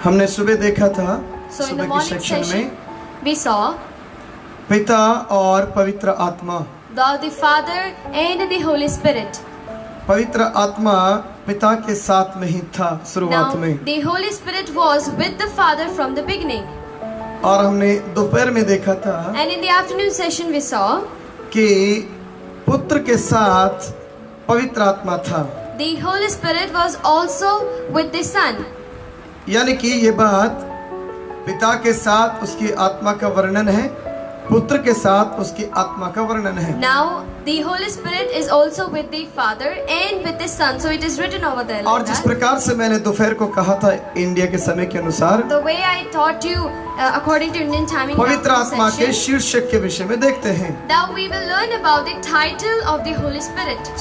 हमने सुबह देखा था, So in the सुबह की morning सेक्शन session, में we saw पिता और पवित्र आत्मा। God the Father and the Holy Spirit. पवित्र आत्मा पिता के साथ में ही था शुरुआत Now, में, the Holy Spirit was with the Father from the beginning. और हमने दोपहर में देखा था And in the afternoon session, we saw कि पुत्र के साथ पवित्र आत्मा था। the Holy Spirit was also with the Son. यानी कि ये बात पिता के साथ उसकी आत्मा का वर्णन है, पुत्र के साथ उसकी आत्मा का वर्णन है। Now, the Holy Spirit is also with the Father and with the Son. So it is written over there. और Like जिस that. प्रकार से मैंने दोपहर को कहा था इंडिया के समय के अनुसार, The way I taught you according to Indian timing. पवित्र आत्मा के session, शीर्षक के विषय में देखते हैं। now we will learn about the title of the Holy Spirit.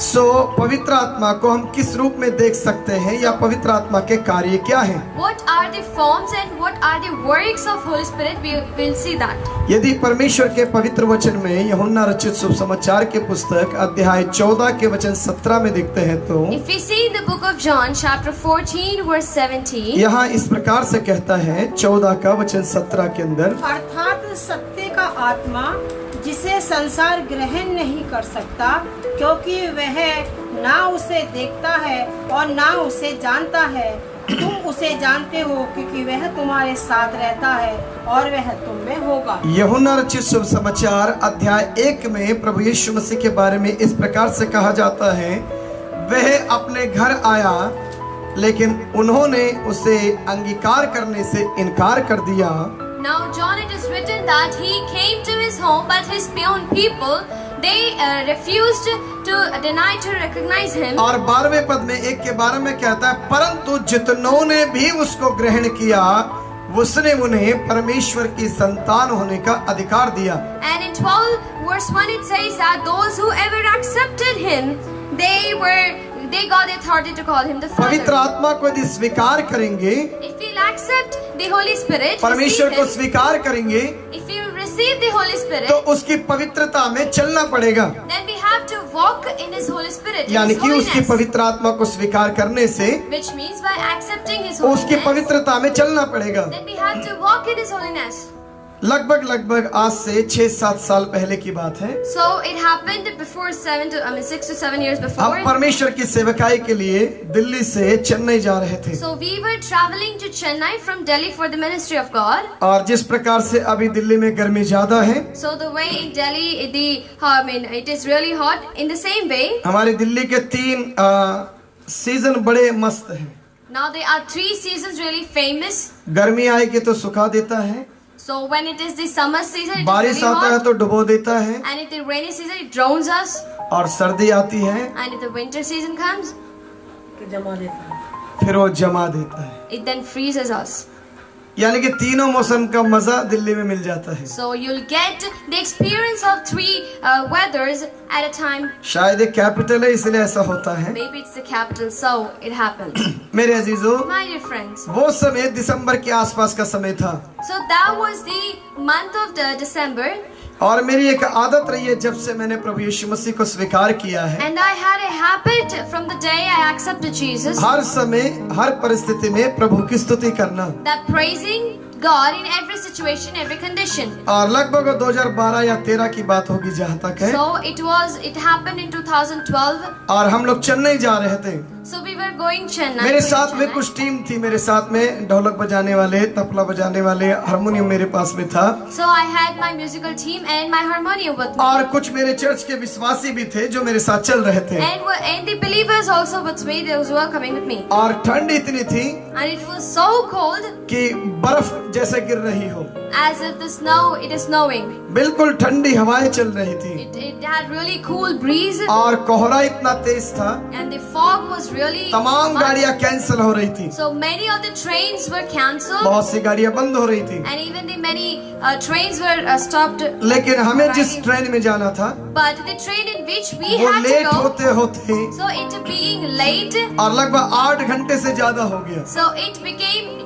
पवित्र आत्मा को हम किस रूप में देख सकते हैं, या पवित्र आत्मा के कार्य क्या हैं? What are the forms and what are the works of Holy Spirit? We will see that. यदि परमेश्वर के पवित्र वचन में यूहन्ना रचित शुभ समाचार के पुस्तक अध्याय 14 के वचन 17 में देखते हैं तो If we see the book of John, chapter 14, verse 17, यहाँ इस प्रकार से कहता है 14 का वचन 17 के अंदर, अर्थात सत्य का आत्मा जिसे संसार ग्रहण नहीं कर सकता, क्योंकि वह ना उसे देखता है और ना उसे जानता है। तुम उसे जानते हो क्योंकि वह तुम्हारे साथ रहता है और वह तुम में होगा। यूहन्ना रचित शुभ समाचार अध्याय 1 में प्रभु यीशु मसीह के बारे में इस प्रकार से कहा जाता है, वह अपने घर आया लेकिन उन्होंने उसे अंगीकार करने से इनकार कर दिया। now John, it is written that he came to his home, but his own people, they refused to deny to recognize him. और 12वें पद में 1 के 12 में कहता है, परंतु जितनों ने भी उसको ग्रहण किया उसने उन्हें परमेश्वर की संतान होने का अधिकार दिया। And in 12 verse 1 it says that those who ever accepted him, they got the authority to call him the पवित्र Father. आत्मा को यदि स्वीकार करेंगे, If we'll accept the Holy Spirit, परमेश्वर receive को him, स्वीकार करेंगे, if we will receive the Holy Spirit, तो उसकी पवित्रता में चलना पड़ेगा। then we have to walk in His Holy Spirit, in यानी His कि उसकी holiness, पवित्र आत्मा को स्वीकार करने से which means by accepting His उसकी holiness, पवित्रता में चलना पड़ेगा। then we have to walk in His holiness. लगभग आज से 6-7 साल पहले की बात है। So it happened before 6 to 7 years before. हम परमेश्वर की सेवकाई के लिए दिल्ली से चेन्नई जा रहे थे, So we were traveling to Chennai from Delhi for the ministry of God. और जिस प्रकार से अभी दिल्ली में गर्मी ज्यादा है, So the way in Delhi, it is really hot. In the same way, हमारे दिल्ली के 3 सीजन बड़े मस्त हैं। now there are 3 seasons really famous. गर्मी आएगी तो सुखा देता है, So when it is the summer season, it is बारिश really आता है hot. तो डुबो देता है, And if the rainy season, it drowns us. और सर्दी आती है And if the winter season comes, जमा देता है। फिर वो जमा देता है। it then freezes us. यानी कि तीनों मौसम का मजा दिल्ली में मिल जाता है। So you'll get the experience of 3 weathers at a time. शायद एक कैपिटल है इसलिए ऐसा होता है। Maybe it's the capital, so it happens. मेरे अजीजों, My dear friends, वो समय दिसंबर के आसपास का समय था, so that was the month of the December, और मेरी एक आदत रही है जब से मैंने प्रभु यीशु मसीह को स्वीकार किया है, and I had a habit from the day I accepted Jesus, हर समय हर परिस्थिति में प्रभु की स्तुति करना। that praising God in every situation, every condition. और लगभग 2012 या 13 की बात होगी जहाँ तक है, So it happened in 2012. और हम लोग चेन्नई जा रहे थे। So we were going Chennai. मेरे going साथ में Chennai. कुछ टीम थी, मेरे साथ में ढोलक बजाने वाले, तबला बजाने वाले, हारमोनियम मेरे पास में था, So I had my musical team and my harmonium with me. और कुछ मेरे चर्च के विश्वासी भी थे जो मेरे साथ चल रहे थे। And the believers also with me, those who were coming with me. और ठंड इतनी थी And it was so cold, कि बर्फ जैसे गिर रही हो, as if it is snowing. बिल्कुल ठंडी हवाएं चल रही थी, It had really cool breeze, और कोहरा इतना तेज था, and the fog was really तमाम much. गाड़ियां कैंसिल हो रही थी, So many of the trains were cancelled, बहुत सी गाड़ियां बंद हो रही थी। and even the many trains were stopped. लेकिन हमें जिस ट्रेन में जाना था But the train in which we वो had to लेट go, होते होते so it being late, और लगभग 8 घंटे से ज्यादा हो गया, so it became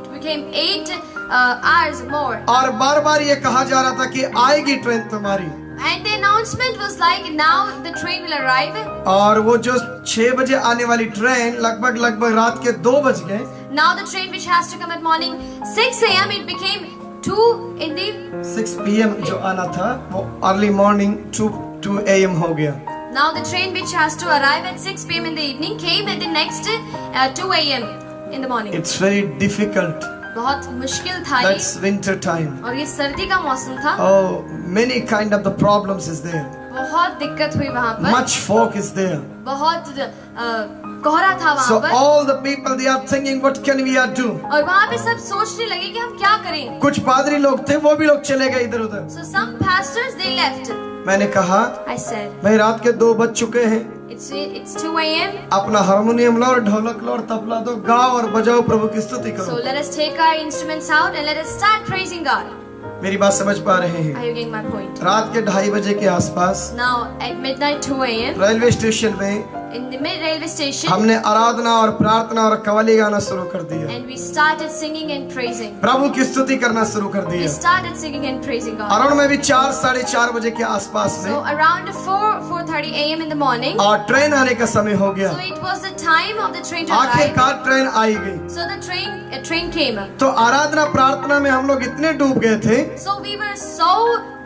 8 hours more. और बार बार ये कहा जा रहा था कि आएगी ट्रेन तुम्हारी, And the announcement was like, now the train will arrive. और वो जो 6 बजे आने वाली ट्रेन लगभग रात के 2 बज गए। Now the train which has to come at morning 6 a.m. it became 2 in the 6 PM जो आना था वो अर्ली मॉर्निंग 2 AM हो गया। now the train which has to arrive at 6 p.m. in the evening came at the next 2 a.m. in the morning. It's very difficult. बहुत मुश्किल था ये That's winter time. और ये सर्दी का मौसम था। Oh, many kind of the problems is there. बहुत दिक्कत हुई वहाँ पर। Much fog is there. बहुत कोहरा था वहाँ So पर। all the people they are thinking what can we do? और वहाँ पे सब सोचने लगे कि हम क्या करें। कुछ पादरी लोग थे वो भी लोग चले गए इधर उधर। So some pastors they left. मैंने कहा I said भाई रात के 2 बज चुके हैं, it's 2 a.m. अपना हारमोनियम लो और ढोलक लो और तबला दो, गाओ और बजाओ, प्रभु की स्तुति So करो। let us take our instruments out and let us start praising God. मेरी बात समझ पा रहे हैं? Are you getting my point? रात के 2:30 बजे के आसपास Now at midnight 2 a.m. Railway station में in the mid railway station हमने आराधना और प्रार्थना और कव्वाली गाना शुरू कर दिया। and we started singing and praising. प्रभु की स्तुति करना शुरू कर We दिया। started singing and praising God. Arun में भी 4 साढ़े 4 बजे के आसपास So में around 4:30 a.m. in the morning. और ट्रेन आने का समय हो गया। So it was the time of the train to arrive. आखिरकार ट्रेन आई गई। So the train came. तो आराधना प्रार्थना में हम लोग इतने डूब गए थे, So we were so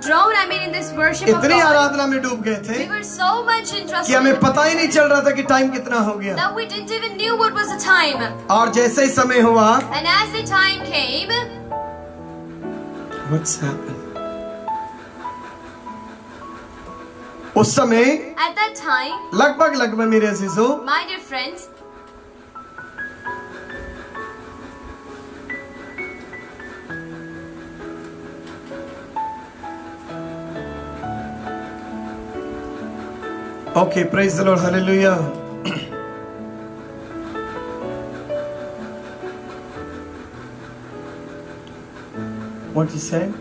drowned, I mean, in this worship of इतनी God. आराधना में डूब गए थे We were so much कि interested हमें पता ही नहीं चल रहा था कि टाइम कितना हो गया। that we didn't even knew what was the time. और जैसे ही समय हुआ, And as the time came, What's happened? उस समय at that time, लगभग मेरे अजीजों my dear friends, Okay, praise the Lord, hallelujah. What you said?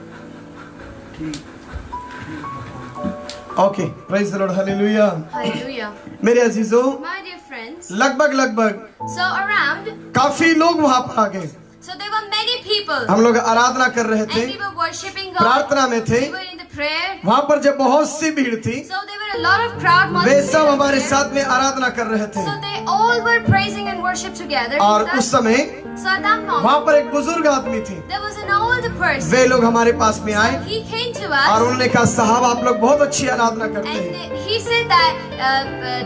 Okay, praise the Lord, hallelujah. hallelujah. मेरे अजीजों, My dear friends, लगभग so around, काफी लोग वहाँ पर आ गए। so there were many people. हम लोग आराधना कर रहे थे, And we were worshipping God. प्रार्थना में थे। We were in the prayer. वहाँ पर जब बहुत सी भीड़ थी, So there were a lot of crowd. वे सब multitude हमारे there. साथ में आराधना कर रहे थे। So they all were praising and worship together. और with us. उस समय So at that वहाँ moment, पर एक बुजुर्ग आदमी थी। there was an old person. वे लोग हमारे पास में आए He came to और us उन्होंने कहा साहब आप लोग बहुत अच्छी आराधना करते हैं। and he said that,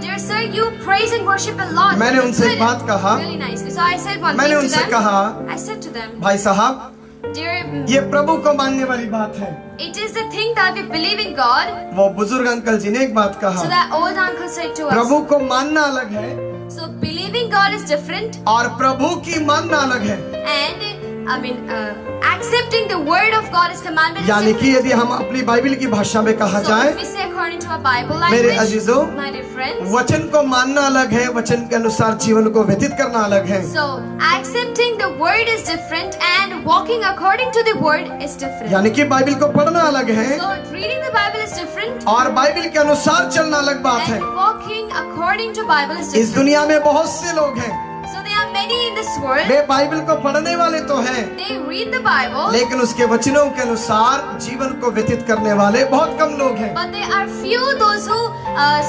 dear sir, you praise and worship a lot. मैंने उनसे Good. एक बात कहा। Really nicely. So I said one मैंने thing to उनसे them. कहा, I said to them, भाई साहब dear, ये प्रभु को मानने वाली बात है। it is the thing that we believe in God. वो बुजुर्ग अंकल जी ने एक बात So कहा, that old uncle said to us, प्रभु को मानना अलग है so believing God is different, और प्रभु की मानना अलग है। and I mean, accepting the word of God is commandment. is यानी कि different. यदि हम अपनी बाइबल की भाषा में कहा So जाए, if we say according to our Bible मेरे language, अजीजों, my dear friends, वचन को मानना अलग है, वचन के अनुसार जीवन को व्यतीत करना अलग है। so accepting the word is different and walking according to the word is different. यानी कि बाइबल को पढ़ना अलग है So reading the Bible is different और बाइबल के अनुसार चलना अलग बात है। and walking according to Bible is इस different. दुनिया में बहुत से लोग हैं, So there are many in this world. Way Bible को पढ़ने वाले तो हैं, They read the Bible, लेकिन उसके वचनों के अनुसार जीवन को व्यतीत करने वाले बहुत कम लोग हैं। but there are few those who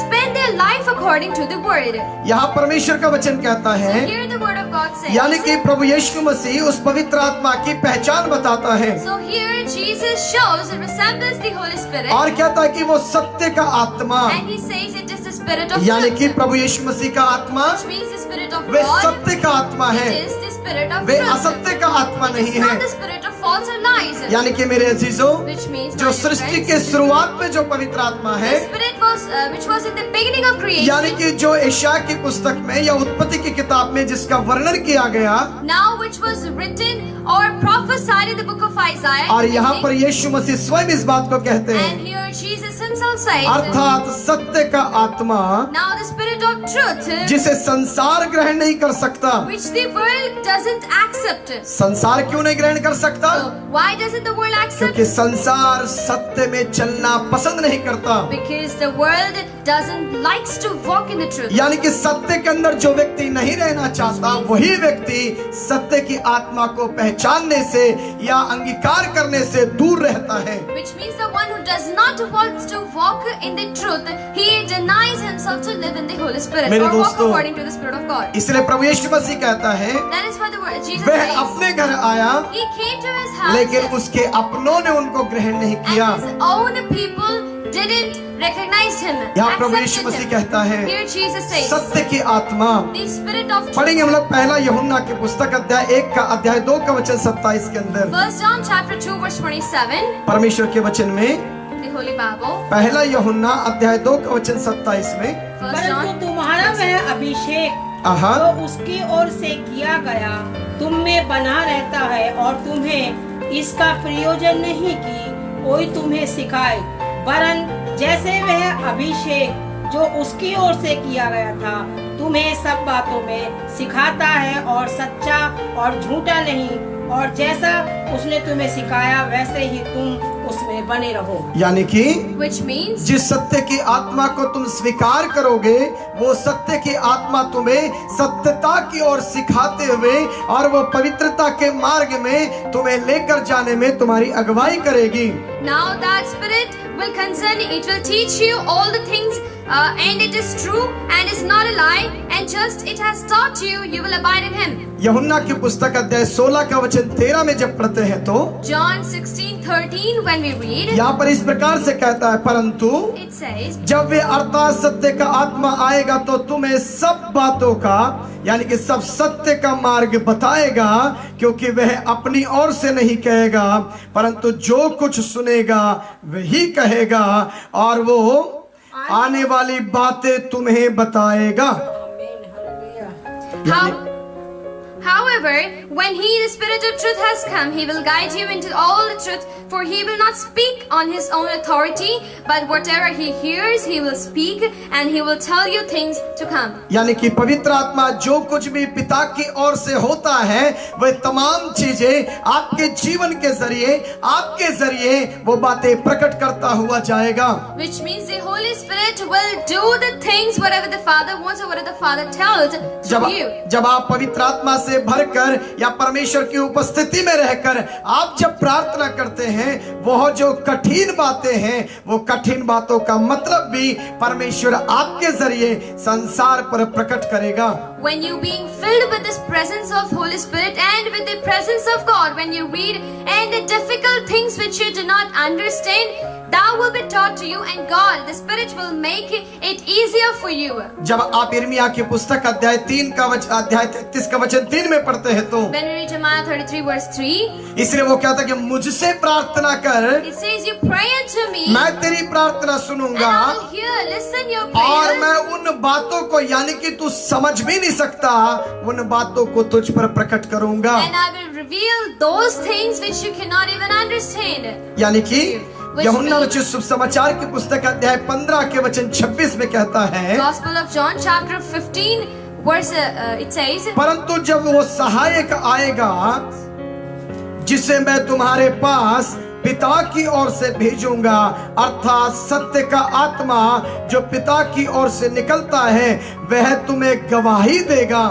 spend their life according to the word. यहाँ परमेश्वर का वचन कहता So है, here the word of God says. यानी कि प्रभु यीशु मसीह उस पवित्र आत्मा की पहचान बताता है So here Jesus shows it resembles the Holy Spirit, और कहता है कि वो सत्य का आत्मा, and he says it is the Spirit of यानी कि truth, प्रभु यीशु मसीह का आत्मा which means the Spirit of way God. सत्य का आत्मा It है, is the Spirit of way truth. असत्य का आत्मा It नहीं is not है। the Spirit of false or lies. यानी कि मेरे अजीजों, Which means, जो my dear सृष्टि friends, के शुरुआत में जो पवित्र आत्मा है, the Spirit was which was in the beginning of creation. यानी कि जो यशायाह की पुस्तक में या उत्पत्ति की किताब में जिसका वर्णन किया गया, Now which was written or prophesied in the book of Isaiah. और यहाँ पर यीशु मसीह स्वयं इस बात को कहते And हैं, here Jesus himself says, अर्थात सत्य का आत्मा now the Spirit of truth, जिसे संसार ग्रहण नहीं कर सकता। which the world doesn't accept. संसार क्यों नहीं ग्रहण कर सकता? So why doesn't the world accept? क्योंकि संसार सत्य में चलना पसंद नहीं करता। Because the world doesn't likes to walk in the truth. यानी कि सत्य के अंदर जो व्यक्ति नहीं रहना चाहता, वही व्यक्ति सत्य की आत्मा को पहचानने से या अंगीकार करने से दूर रहता है। Which means the one who does not want to walk in the truth, he denies himself to live in the Holy Spirit मेरे or walk दोस्तों, according to the Spirit of God. इसलिए प्रभु यीशु मसीह कहता है, That is what the word Jesus वह says. अपने घर आया He came to his house, लेकिन उसके अपनों ने उनको ग्रहण नहीं किया। and his own people didn't recognize him, यहाँ प्रभु यीशु मसीह accepted him. कहता है, Here Jesus says, सत्य की आत्मा। the Spirit of truth. पढ़ेंगे हम लोग पहला यूहन्ना की पुस्तक अध्याय 2 का वचन 27 के अंदर। 1 John chapter 2 verse 27, परमेश्वर के वचन में the Holy Bible. पहला यूहन्ना अध्याय 2 का वचन 27 में, 1 परंतु John. तुम्हारा वह अभिषेक आहा, जो उसकी ओर से किया गया तुम में बना रहता है, और तुम्हें इसका प्रयोजन नहीं कि कोई तुम्हें सिखाए, वरन जैसे वह अभिषेक जो उसकी ओर से किया गया था तुम्हें सब बातों में सिखाता है, और सच्चा और झूठा नहीं, और जैसा उसने तुम्हें सिखाया वैसे ही तुम उसमें बने रहो। यानी कि Which means जिस सत्य की आत्मा को तुम स्वीकार करोगे, वो सत्य की आत्मा तुम्हें सत्यता की ओर सिखाते हुए और वो पवित्रता के मार्ग में तुम्हें लेकर जाने में तुम्हारी अगुवाई करेगी। now that Spirit will concern, it will teach you all the things, and it is true and is not a lie, and just it has taught you, you will abide in Him. यूहन्ना की पुस्तक अध्याय 16 का वचन 13 में जब पढ़ते हैं तो John 16:13 when we read, यहाँ पर इस प्रकार से कहता है, परंतु it says, जब वे अर्थात सत्य का आत्मा आएगा तो तुम्हें सब बातों का यानी कि सब सत्य का मार्ग बताएगा, क्योंकि वह अपनी ओर से नहीं कहेगा, परंतु जो कुछ सुनेगा वही कहेगा, और वो आने वाली बातें तुम्हें बताएगा। आमीन, hallelujah. However, when He, the Spirit of truth, has come, He will guide you into all the truth, for He will not speak on His own authority, but whatever He hears, He will speak, and He will tell you things to come. यानी कि पवित्र आत्मा जो कुछ भी पिता की ओर से होता है, वह तमाम चीजें आपके जीवन के जरिए, आपके जरिए वो बातें प्रकट करता हुआ जाएगा। Which means the Holy Spirit will do the things whatever the Father wants or whatever the Father tells through you. जब आप पवित्र आत्मा से भरकर या परमेश्वर की उपस्थिति में रहकर आप जब प्रार्थना करते हैं, वह जो कठिन बातें हैं, वो कठिन बातों का मतलब भी परमेश्वर आपके जरिए संसार पर प्रकट करेगा। When you being filled with this presence of Holy Spirit and with the presence of God, when you read and the difficult things which you do not understand, that will be taught to you, and God, the Spirit, will make it easier for you. जब आप यिर्मयाह की पुस्तक अध्याय 33 का वचन 3 में पढ़ते हैं तो When we read Jeremiah 33 verse 3, इसलिए वो कहता है कि मुझसे प्रार्थना कर, it says, you pray unto me, मैं तेरी प्रार्थना and सुनूंगा, I will hear, listen your और prayers, मैं उन बातों को यानी कि तू समझ भी नहीं सकता, उन बातों को तुझ पर प्रकट करूंगा। and I will reveal those things which you cannot even understand. यानी कि यूहन्ना रचित शुभ समाचार की पुस्तक अध्याय 15 के वचन 26 में कहता है, Gospel of John chapter 15 verse it says, परंतु जब वो सहायक आएगा जिसे मैं तुम्हारे पास पिता की ओर से भेजूंगा, अर्थात सत्य का आत्मा जो पिता की ओर से निकलता है, वह तुम्हें गवाही देगा।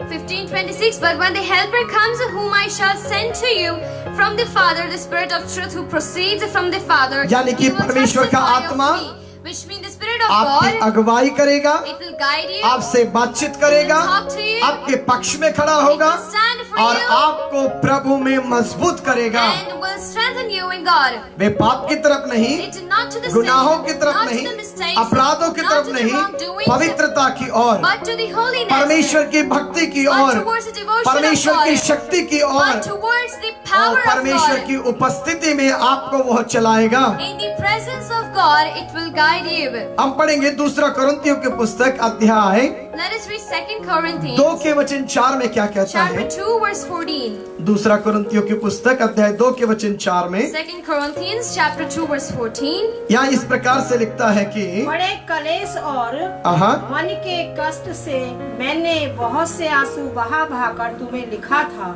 15:26, but when the Helper comes, whom I shall send to you from the Father, the Spirit of truth who proceeds from the Father, यानी कि he will परमेश्वर का testify of आत्मा me. Which means the Spirit of आपकी God, अगुवाई करेगा, it will guide you, आपसे बातचीत करेगा, talk to you, आपके पक्ष में खड़ा it होगा will stand for और you, आपको प्रभु में मजबूत करेगा। and will strengthen you in God. वे पाप की तरफ नहीं, It is not to the गुनाहों sin, की तरफ not नहीं, to the mistakes, अपराधों की not तरफ to the नहीं, wrongdoings, पवित्रता की ओर, but to the holiness, परमेश्वर की भक्ति की but ore, towards the devotion of परमेश्वर की God, शक्ति की ओर, but towards the और power of परमेश्वर God. की उपस्थिति में आपको वह चलाएगा। In the presence of God, it will guide you. हम पढ़ेंगे दूसरा कोरिन्थियों की पुस्तक अध्याय Let us read 2 Corinthians 2 के वचन 4 में क्या कहता chapter है। 2 verse 14. दूसरा कोरिन्थियों की पुस्तक अध्याय 2 के वचन 4 में 2 Corinthians chapter 2 verse 14. यहाँ इस प्रकार से लिखता है कि बड़े कलेश और आहा, मन के कष्ट से मैंने बहुत से आंसू बहा बहा कर तुम्हें लिखा था,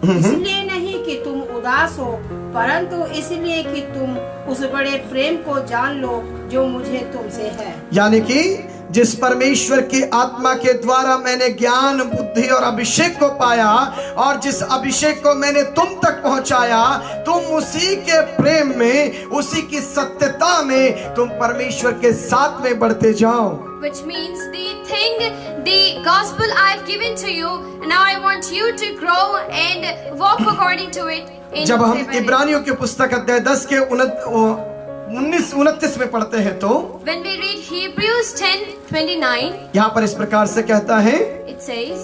इसलिए नहीं कि तुम उदास हो, परंतु इसलिए कि तुम उस बड़े प्रेम को जान लो जो मुझे तुमसे है। यानी कि जिस परमेश्वर की आत्मा के द्वारा मैंने ज्ञान, बुद्धि और अभिषेक को पाया, और जिस अभिषेक को मैंने तुम तक पहुंचाया, तुम उसी के प्रेम में, उसी की सत्यता में तुम परमेश्वर के साथ में बढ़ते जाओ। Which means the gospel I've given to you, now I want you to grow and walk according to it. जब हम इब्रानियों की पुस्तक अध्याय 10 के 19-29 में पढ़ते हैं तो when we read Hebrews 10:29, यहाँ पर इस प्रकार से कहता है, it says,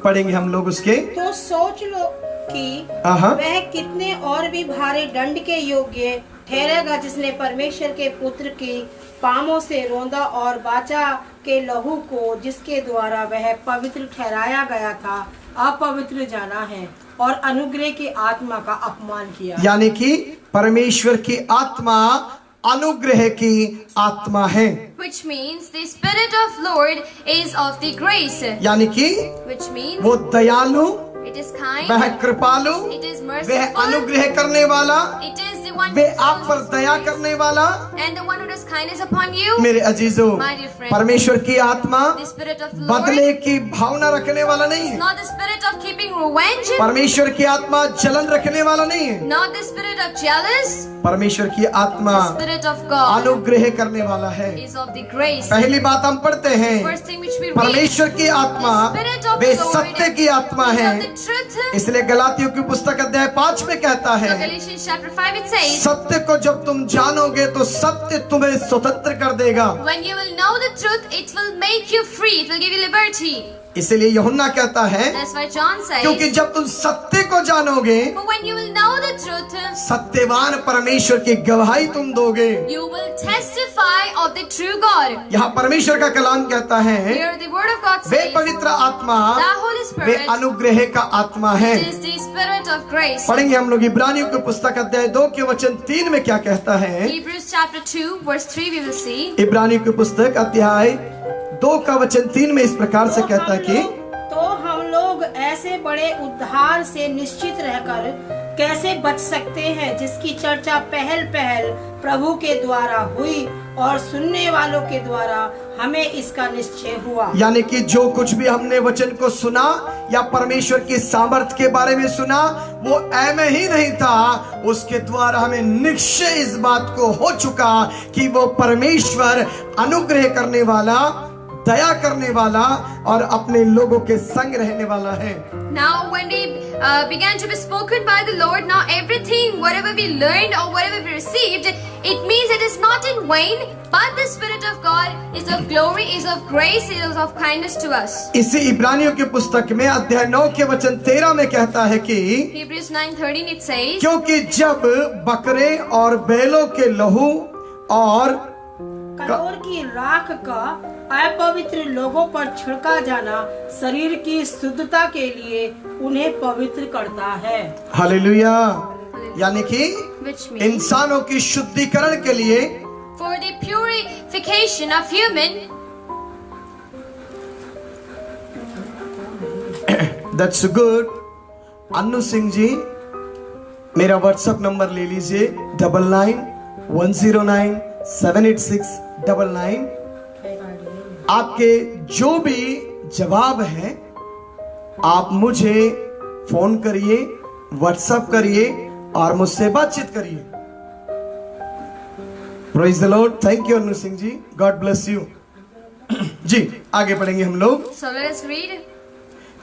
पढ़ेंगे हम लोग उसके। तो सोच लो कि वह कितने और भी भारी दंड के योग्य ठहरेगा, जिसने परमेश्वर के पुत्र की पामों से रोंदा और बाचा के लहू को, जिसके द्वारा वह पवित्र ठहराया गया था, अपवित्र जाना है और अनुग्रह की आत्मा का अपमान किया। यानी कि परमेश्वर की आत्मा अनुग्रह की आत्मा है। which means the spirit of Lord is of the grace, यानी कि which means वो दयालु, it is kind, वह कृपालु, it is वह merciful, अनुग्रह करने वाला, it is the one way who आप पर shows दया grace, करने वाला। and the one who does kindness upon you. मेरे अजीजों, My dear friend, परमेश्वर की आत्मा the spirit of Lord बदले की भावना रखने वाला नहीं is है। not the spirit of keeping revenge, परमेश्वर की आत्मा जलन रखने वाला नहीं है। not the spirit of jealous. परमेश्वर की आत्मा The spirit of God अनुग्रह करने वाला है। is of the grace. पहली बात हम पढ़ते हैं, First thing which we read, परमेश्वर की आत्मा the spirit of way the Lord सत्य की आत्मा is है। of the truth. इसलिए गलातियों की पुस्तक अध्याय 5 में कहता So है, Galatians chapter 5 it says, सत्य को जब तुम जानोगे तो सत्य तुम्हें स्वतंत्र कर देगा। when you will know the truth, it will make you free, it will give you liberty. इसलिए यूहन्ना कहता है, That's why John says, क्योंकि जब तुम सत्य को जानोगे, but when you will know the truth, Satyavan परमेश्वर की गवाही तुम दोगे। you will testify of the true God. यहाँ परमेश्वर का कलाम कहता है, Here the word of God way says, पवित्र आत्मा, the Holy वे Spirit अनुग्रह का आत्मा है। is the spirit of grace. पढ़ेंगे हम लोग इब्रानियों की पुस्तक अध्याय 2 के वचन 3 में क्या कहता है। Hebrews chapter 2 verse 3 we will see. इब्रानियों की पुस्तक अध्याय 2 का वचन 3 में इस प्रकार से कहता है कि तो हम लोग ऐसे बड़े उद्धार से निश्चित रहकर कैसे बच सकते हैं, जिसकी चर्चा पहल प्रभु के द्वारा हुई और सुनने वालों के द्वारा हमें इसका निश्चय हुआ। यानी कि जो कुछ भी हमने वचन को सुना या परमेश्वर की सामर्थ्य के बारे में सुना, वो ऐमे ही नहीं था, उसके द्वारा हमें निश्चय इस बात को हो चुका कि वो परमेश्वर अनुग्रह करने वाला, दया करने वाला और अपने लोगों के संग रहने वाला है। Now when we began to be spoken by the Lord, now everything, whatever we learned or whatever we received, it means it is not in vain, but the Spirit of God is of glory, is of grace, is of kindness to us. इसी इब्रानियों की पुस्तक में अध्याय 9 के वचन 13 में कहता है कि Hebrews 9:13 it says, क्योंकि जब बकरे और बैलों के लहू और कटोर की राख का अपवित्र लोगों पर छिड़का जाना शरीर की शुद्धता के लिए उन्हें पवित्र करता है। हालेलुया, यानी कि which means इंसानों की शुद्धिकरण के लिए, for the purification of human. That's good. Annu Singh ji, मेरा व्हाट्सएप नंबर ले लीजिए 9910978699। आपके जो भी जवाब हैं आप मुझे फोन करिए, व्हाट्सएप करिए और मुझसे बातचीत करिए। Praise the Lord. Thank you Annu Singh ji, God bless you. जी आगे पढ़ेंगे हम लोग। So let us read.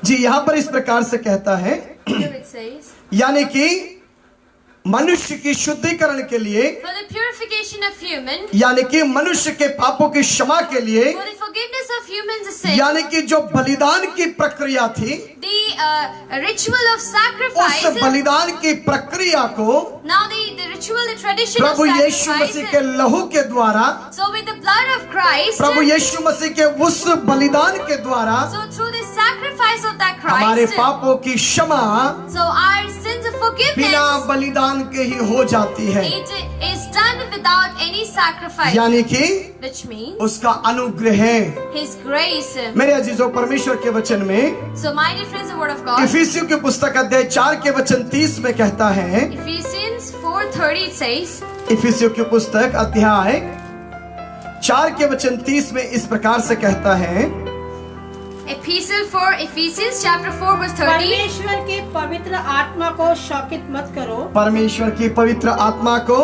जी यहाँ पर इस प्रकार से कहता है, Here it says, यानी कि मनुष्य की शुद्धिकरण के लिए, for the purification of human, यानी कि मनुष्य के पापों की क्षमा के लिए, for the forgiveness of humans' sin, यानी कि जो बलिदान की प्रक्रिया थी, the ritual of उस sacrifice. बलिदान की प्रक्रिया को Now the ritual, the tradition of प्रभु यीशु मसीह के sacrifice. लहू के द्वारा, So with the blood of Christ, प्रभु यीशु मसीह के उस बलिदान के द्वारा so through the sacrifice of that हमारे Christ, पापों की क्षमा so our sins are forgiveness, बलिदान के ही हो जाती है, it is done without any sacrifice, यानी कि which means उसका अनुग्रह है। His grace. मेरे अजीजों, परमेश्वर के वचन में So my dear friends, the word of God, इफिसियों की पुस्तक अध्याय 4 के वचन 30 में कहता है, Ephesians 4:30 it says, इफिसियों की पुस्तक अध्याय 4 के वचन 30 में इस प्रकार से कहता है, Ephesians chapter 4 verse 30, परमेश्वर के पवित्र आत्मा को शौकित मत करो, परमेश्वर की पवित्र आत्मा को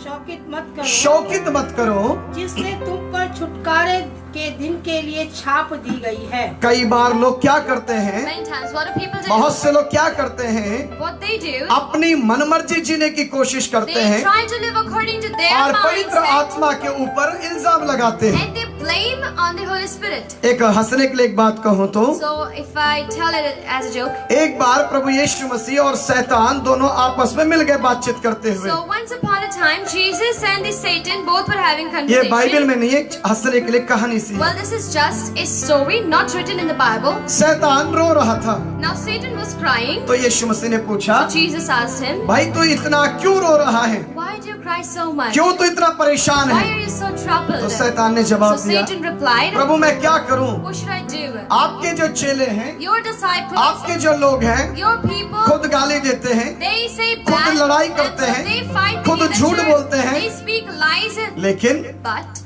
शौकित मत करो, शौकित मत करो, जिससे तुम पर छुटकारे के दिन के लिए छाप दी गई है। कई बार लोग क्या करते हैं, many times what do people do? बहुत से लोग क्या करते हैं, What they do, अपनी मनमर्जी जीने की कोशिश करते they हैं try to live according to their और पवित्र mindset आत्मा के ऊपर इल्जाम लगाते हैं। and they blame on the Holy Spirit. एक हंसने के लिए एक बात कहूँ तो, So if I tell it as a joke, एक बार प्रभु यीशु मसीह और शैतान दोनों आपस में मिल गए बातचीत करते हुए। so once upon a time Jesus and the Satan both were having ये बाइबल conversation. में नहीं है, हंसने के लिए कहानी सी है। Well, this is just a story not written in the Bible. शैतान रो रहा था, Now Satan was crying. तो यीशु मसीह ने पूछा, Jesus asked him, भाई तू इतना क्यों रो रहा है, why do you cry so much? क्यों तू इतना परेशान Why है? are you so तो troubled? शैतान ने So जवाब दिया, Satan replied, प्रभु मैं क्या करूं, what should I do? आपके जो चेले हैं, Your disciples, आपके जो लोग हैं, your people, खुद गाली देते हैं, they say खुद bad, लड़ाई and करते so हैं, they fight खुद me in the झूठ church, बोलते हैं, they speak lies, लेकिन but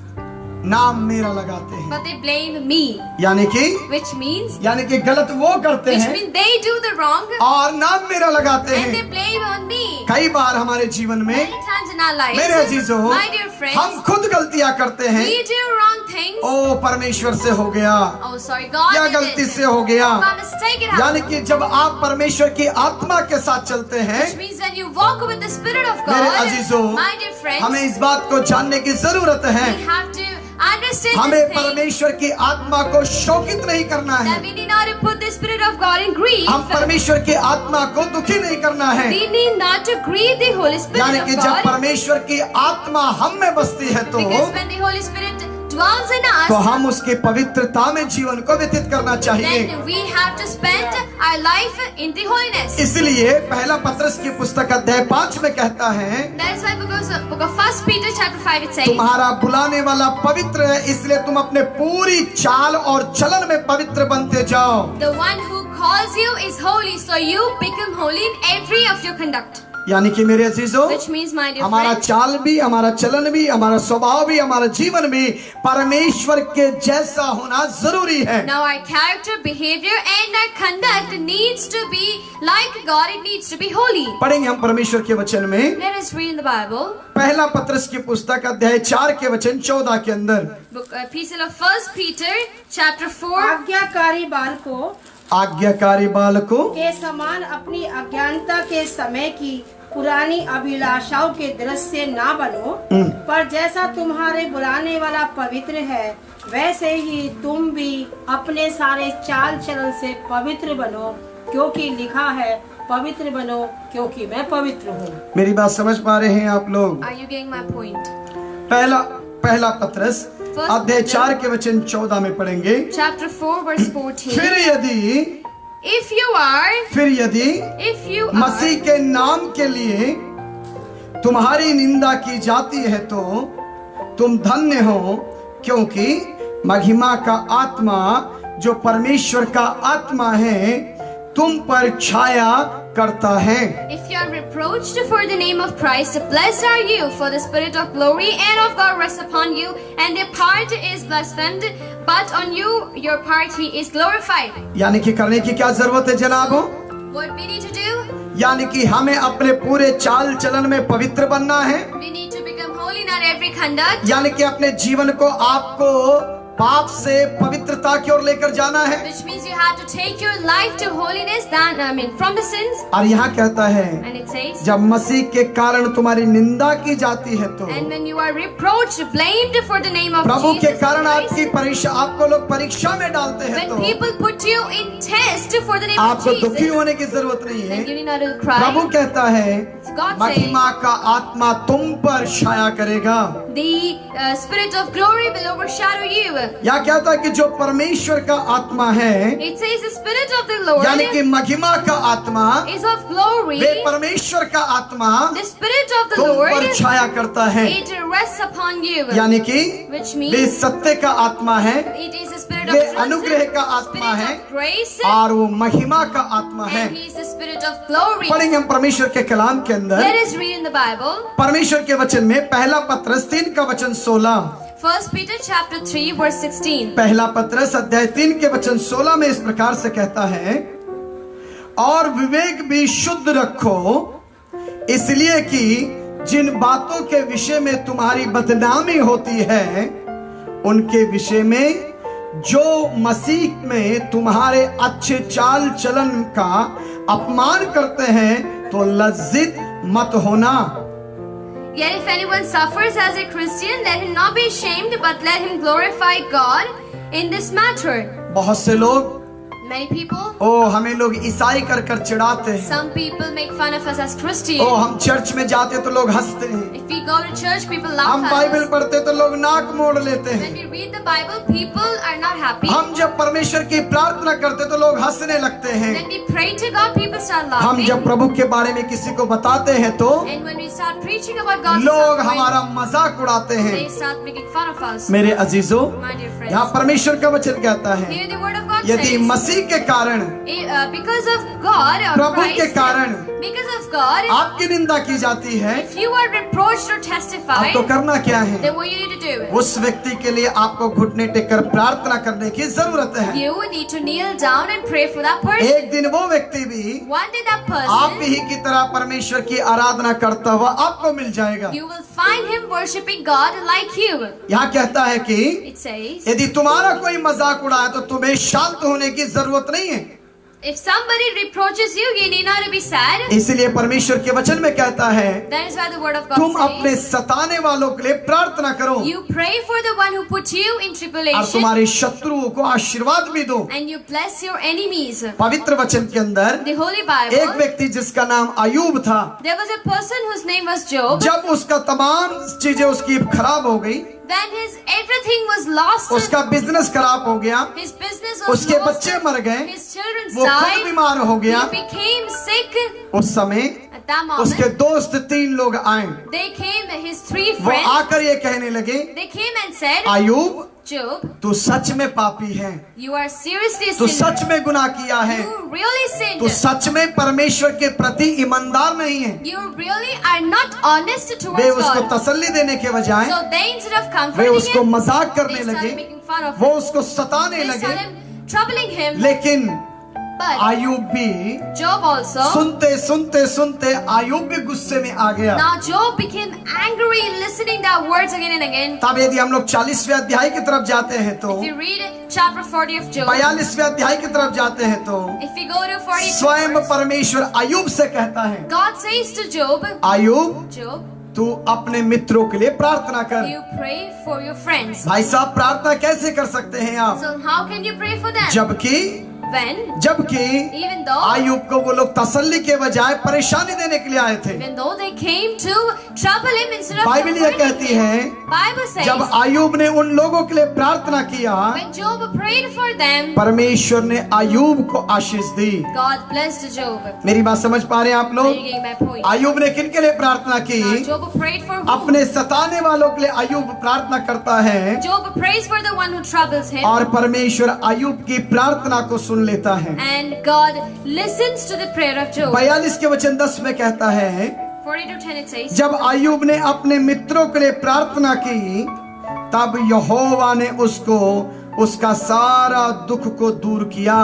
नाम मेरा लगाते हैं, they blame me, यानी which means कि गलत वो करते हैं they do the wrong और नाम मेरा लगाते and they हैं। blame on me. कई बार हमारे जीवन में, Many times in our lives, मेरे अजीजों, my dear friends, हम खुद गलतियां करते हैं। we do wrong things. ओ परमेश्वर से हो गया, Oh, sorry, God या did गलती it. से हो गया। My mistake it यानी happened. कि जब आप परमेश्वर की आत्मा के साथ चलते हैं, Which means when you walk with the Spirit of मेरे God, अजीजों, my dear friends, हमें इस बात को जानने की जरूरत है, we have to understand हमें this thing, परमेश्वर की आत्मा को शोकित नहीं करना है, that we need not to put the Spirit of God in grief. हम परमेश्वर की आत्मा को दुखी नहीं करना है। We need not to grieve the Holy Spirit यानी कि of जब God, परमेश्वर की आत्मा हम में बसती है because when the Holy Spirit dwells in us, तो हम उसकी पवित्रता में जीवन को व्यतीत करना चाहिए। then we have to spend our life in the holiness. इसलिए पहला पत्रस की पुस्तक अध्याय 5 में कहता है, That's why book of 1 Peter chapter 5 it says, तुम्हारा बुलाने वाला पवित्र है, इसलिए तुम अपने पूरी चाल और चलन में पवित्र बनते जाओ। the one who calls you is holy, so you become holy in every of your conduct. यानी कि मेरे अजीजों, Which means, my dear हमारा friends, चाल भी, हमारा चलन भी, हमारा स्वभाव भी, हमारा जीवन भी परमेश्वर के जैसा होना जरूरी है। now our character, behavior and our conduct needs to be like God, it needs to be holy. पढ़ेंगे हम परमेश्वर के वचन में, Let us read in the Bible, पहला पत्रस की पुस्तक अध्याय 4 के वचन 14 के अंदर, epistle of 1 Peter chapter 4, आज्ञाकारी बालकों आज्ञाकारी बालकों के समान अपनी अज्ञानता के समय की पुरानी अभिलाषाओं के दृश्य से ना बनो, पर जैसा तुम्हारे बुलाने वाला पवित्र है, वैसे ही तुम भी अपने सारे चाल चलन से पवित्र बनो, क्योंकि लिखा है, पवित्र बनो क्योंकि मैं पवित्र हूँ। मेरी बात समझ पा रहे हैं आप लोग? are you getting my point? पहला पत्रस अध्याय 4 के वचन 14 में पढ़ेंगे, Chapter 4 verse 14, फिर यदि if you are मसीह के नाम के लिए तुम्हारी निंदा की जाती है तो तुम धन्य हो, क्योंकि महिमा का आत्मा जो परमेश्वर का आत्मा है तुम पर छाया करता है। If you are reproached for the name of Christ, blessed are you, for the Spirit of glory and of God rests upon you, and their part is blasphemed, but on you, your part he is glorified. यानी कि करने की क्या जरूरत है जनाब? What we need to do? यानी कि हमें अपने पूरे चाल चलन में पवित्र बनना है, We need to become holy in our every conduct, यानी कि अपने जीवन को आपको पाप से पवित्रता की ओर लेकर जाना है। which means you have to take your life to holiness, from the sins. और यहाँ कहता है, And it says, जब मसीह के कारण तुम्हारी निंदा की जाती है तो and when you are reproached, blamed for the name of प्रभु के Jesus कारण Christ, आपकी परीक्षा, आपको लोग परीक्षा में डालते हैं when तो people put you in test for the name of आपको दुखी Jesus, होने की जरूरत नहीं then है। you need not to cry. प्रभु कहता है, God says, महिमा का आत्मा तुम पर छाया करेगा। the Spirit of glory will overshadow you. या क्या था कि जो परमेश्वर का आत्मा है, It says the Spirit of the Lord यानी कि महिमा का आत्मा, is of glory. वे परमेश्वर का आत्मा The Spirit of the तुम Lord, पर छाया करता है। it rests upon you. यानी कि Which वे means सत्य का आत्मा है it is the Spirit way of अनुग्रह truth, का आत्मा है Spirit of grace, और वो महिमा का आत्मा है। and He is the Spirit of glory. पढ़ेंगे हम परमेश्वर के कलाम के Let अंदर us read in the Bible. परमेश्वर के वचन में पहला पत्रस 3 का वचन 16। 1 Peter chapter 3 verse 16. पहला पत्रस अध्याय 3 के वचन 16 में इस प्रकार से कहता है, और विवेक भी शुद्ध रखो, इसलिए कि जिन बातों के विषय में तुम्हारी बदनामी होती है, उनके विषय में जो मसीह में तुम्हारे अच्छे चाल चलन का अपमान करते हैं, तो लज्जित मत होना। Yet if anyone suffers as a Christian, let him not be ashamed, but let him glorify God in this matter. बहुत से लोग Many people, हमें लोग ईसाई कर कर चिढ़ाते हैं। some people make fun of us as Christians. हम चर्च में जाते तो लोग हंसते हैं, If we go to church, people हम laugh at बाइबल us. पढ़ते तो लोग नाक मोड़ लेते When हैं, we read the Bible, people are not happy. हम जब परमेश्वर की प्रार्थना करते तो लोग हंसने लगते हैं, When we pray to God, people start हम laughing. जब प्रभु के बारे में किसी को बताते हैं तो And when we start preaching about God's लोग suffering, हमारा मजाक उड़ाते हैं। they start making fun of us. मेरे अजीजों, My dear friends, यहाँ परमेश्वर का वचन कहता है, here the word of God यदि says, मसीह के कारण because of God or प्रभु के Christ, कारण because of God, आपकी निंदा की जाती है, if you are reproached or testified, आपको करना क्या है? then what you need to do? उस व्यक्ति के लिए आपको घुटने टेक कर प्रार्थना करने की जरूरत है। You need to kneel down and pray for that person. एक दिन वो व्यक्ति भी One day that आप person, ही की तरह परमेश्वर की आराधना करता हुआ आपको मिल जाएगा। you will find him worshiping God like you. यहाँ कहता है कि It says, यदि तुम्हारा कोई मजाक उड़ाए तो तुम्हें शांत होने की जरूरत नहीं है। if somebody reproaches you, you need not to be sad. इसलिए परमेश्वर के wचन में कहता है, That is why the word of तुम God अपने says, सताने वालों के लिए प्रार्थना करो you pray for the one who put you in और tribulation, तुम्हारे शत्रुओं को आशीर्वाद भी दो। and you bless your enemies. पवित्र वचन के अंदर The Holy एक Bible, व्यक्ति जिसका नाम अयूब था, there was a person whose name was Job. जब उसका तमाम चीजें उसकी खराब हो गई, When his everything was lost, उसका बिजनेस खराब हो गया, his business was उसके lost, बच्चे मर गए, his children वो खुद died, बीमार हो गया, he became sick. उस समय At that उसके moment, दोस्त 3 लोग आए, they came, his 3 वो friends, आकर ये कहने लगे, they came and said, Ayub Job, तू सच में पापी है, you are seriously तू sinner. सच में गुनाह किया है, You really तू sinned. सच में परमेश्वर के प्रति ईमानदार नहीं है। You really are not honest way towards उसको God. तसल्ली देने के बजाय So they, instead of way comforting उसको him, मजाक they करने started लगे, making fun of वो him. उसको सताने They लगे। started troubling him. लेकिन But अयूब भी Job also, सुनते सुनते सुनते अयूब भी गुस्से में आ गया। now Job became angry listening that words again and again. तब यदि हम लोग 40वें अध्याय की तरफ जाते हैं तो, If you read chapter 40 of Job, 42वें अध्याय की तरफ जाते हैं तो if we go to 42 स्वयं verse, परमेश्वर अयूब से कहता है, God says to Job, Ayub Job, तू अपने मित्रों के लिए प्रार्थना कर। you pray for your friends. भाई साहब, प्रार्थना कैसे कर सकते हैं आप? So how can you pray for them? जबकि When, even though, अयूब को वो लोग तसल्ली के बजाय परेशानी देने के लिए आए थे। even though they came to trouble him instead of Bible ये comforting कहती him, है, Bible says, जब अयूब ने उन लोगों के लिए प्रार्थना किया, when Job prayed for them, परमेश्वर ने अयूब को आशीष दी। God blessed Job. मेरी बात समझ पा रहे हैं आप Are you लोग? getting my point? अयूब ने किन के लिए प्रार्थना की? Now, Job prayed for who? अपने सताने वालों के लिए अयूब प्रार्थना करता है Job prays for the one who troubles him, और परमेश्वर अयूब की प्रार्थना को सुन लेता है। and God listens to the prayer of Job. 42 के वचन 10 में कहता है, 42:10 it says, जब अयूब ने अपने मित्रों के लिए प्रार्थना की, तब यहोवा ने उसको उसका सारा दुख को दूर किया।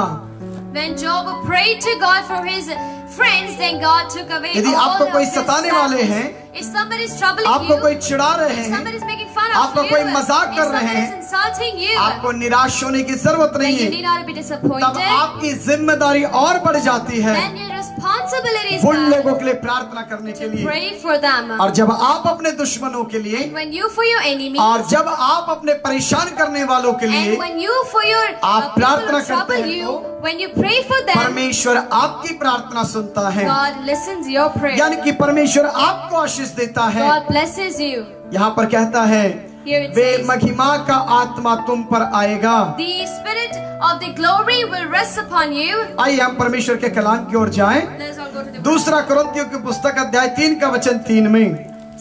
when Job prayed to God for his friends, then God took away यदि all आपको of कोई his सताने वाले sadness. हैं, If somebody is troubling आपको you, कोई चिढ़ा रहे if हैं, somebody is making fun of आपको you, कोई मजाक if कर रहे somebody is हैं, insulting you, आपको निराश होने की जरूरत then नहीं you है। need not to be तब disappointed. आपकी जिम्मेदारी और बढ़ जाती है Then your responsibilities, उन God, लोगों के लिए प्रार्थना करने के लिए। pray for them. और जब आप अपने दुश्मनों के लिए, When you for your enemies, और जब आप अपने परेशान करने वालों के लिए and when you for your आप people प्रार्थना who करते trouble हैं you, तो when you pray for them, परमेश्वर आपकी प्रार्थना सुनता है, God listens your prayer. यानी कि परमेश्वर आपको आशीष देता है। God blesses you. यहाँ पर कहता है, Here it वे says, महिमा का आत्मा तुम पर आएगा। the spirit of the glory will rest upon you. आइए हम परमेश्वर के कलाम की ओर जाएं। Let's all go to the दूसरा कुरिन्थियों की पुस्तक अध्याय 3 का वचन 3 में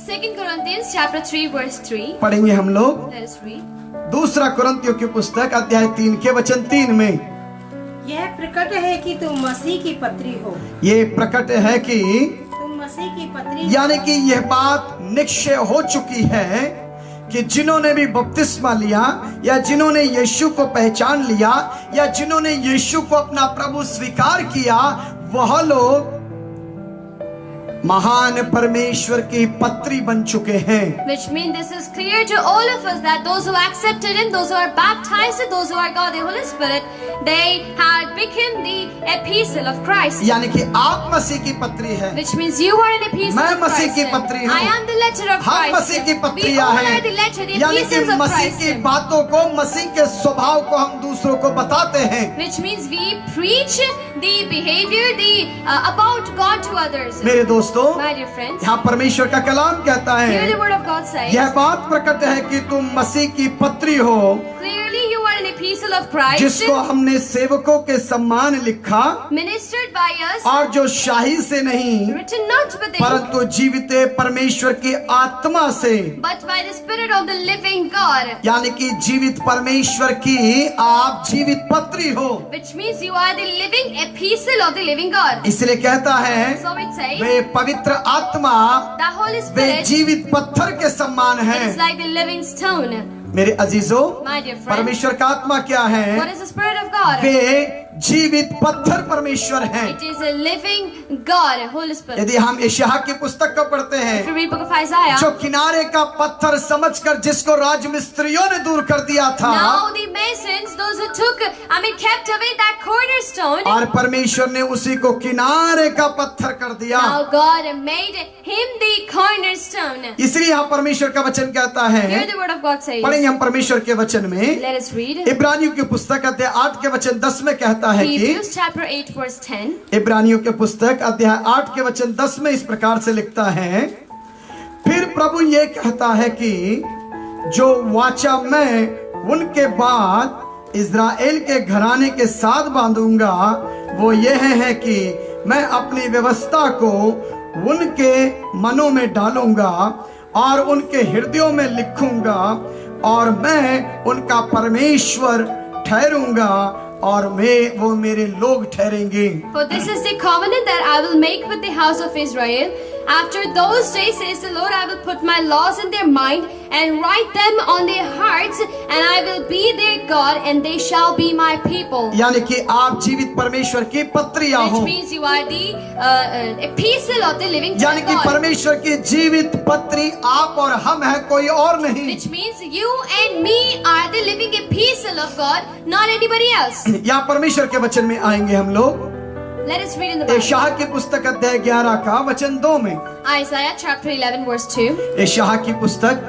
2 Corinthians chapter 3 verse 3. पढ़ेंगे हम लोग। Let us read. दूसरा कुरिन्थियों की पुस्तक अध्याय 3 के वचन 3 में यह प्रकट है कि तुम मसीह की पत्री हो। ये प्रकट है कि, तुम मसीह की पत्री, यानी कि यह बात निश्चय हो चुकी है कि जिन्होंने भी बपतिस्मा लिया, या जिन्होंने यीशु को पहचान लिया, या जिन्होंने यीशु को अपना प्रभु स्वीकार किया, वह लोग महान परमेश्वर की पत्री बन चुके हैं। Which means this is clear to all of us that those who accepted Him, those who are baptized, those who are God the Holy Spirit, they had become the epistle of Christ. यानी कि आप मसीह की पत्री है, Which means you are an epistle मैं of Masih Christ. की पत्री हूँ। I am the letter of हम Christ. मसीह की We पत्रियां all हैं। are the letter, the यानी कि epistles of मसीह Christ. की बातों को, मसीह के स्वभाव को हम दूसरों को बताते हैं। Which means we preach the behavior, about God to others. मेरे दोस्तों, My dear friends, यहाँ परमेश्वर का कलाम कहता here the है, word of God says, यह बात प्रकट है कि तुम मसीह की पत्री हो, clearly you are an epistle of Christ, जिसको हमने सेवकों के सम्मान लिखा, ministered by us, और जो शाही से नहीं written not with ink, परंतु जीवित परमेश्वर की आत्मा से, but by the Spirit of the living God. यानी कि जीवित परमेश्वर की आप जीवित पत्री हो। Which means you are the living epistle of the living God. इसलिए कहता है, So it says, वे पवित्र आत्मा the Holy वे Spirit जीवित पत्थर के समान is है। like the living stone. मेरे अजीजों, My dear friends, परमेश्वर का आत्मा क्या है? what is the Spirit of God? वे जीवित पत्थर परमेश्वर हैं। It is a living God, Holy Spirit. यदि हम यशायाह की पुस्तक को पढ़ते If हैं, you read book of Isaiah, जो किनारे का पत्थर समझकर जिसको राजमिस्त्रियों ने दूर कर दिया था, now the masons, those who kept away that cornerstone, और परमेश्वर ने उसी को किनारे का पत्थर कर दिया। now God made him the cornerstone. इसलिए यहाँ परमेश्वर का वचन कहता Here है, the word of God says, पढ़ेंगे हम परमेश्वर के वचन में, let us read. इब्रानियों की पुस्तक अध्याय 8 के वचन 10 में कहता है कि, Hebrews chapter 8 verse 10. इब्रानियों के पुस्तक अध्याय 8 के वचन 10 में इस प्रकार से लिखता है, फिर प्रभु ये कहता है कि जो वाचा मैं उनके बाद इज़राइल के घराने के साथ बांधूंगा, वो यह है कि मैं अपनी व्यवस्था को उनके मनों में डालूंगा और उनके हृदयों में लिखूंगा, और मैं उनका परमेश्वर ठहरूंगा और वो मेरे लोग ठहरेंगे। For this is the covenant that I will make with the house of Israel. After those days, says the Lord, I will put my laws in their mind and write them on their hearts, and I will be their God, and they shall be my people. यानी कि आप जीवित परमेश्वर की पत्रियां Which हो, means you are the epistle of the living यानी कि God. परमेश्वर की जीवित पत्री आप और हम हैं, कोई और नहीं। Which means you and me are the living epistle of God, not anybody else. यहाँ परमेश्वर के वचन में आएंगे हम लोग। Let us read in the Bible. यशायाह की पुस्तक अध्याय 11 का वचन 2 में, Isaiah chapter 11 verse 2. यशायाह की पुस्तक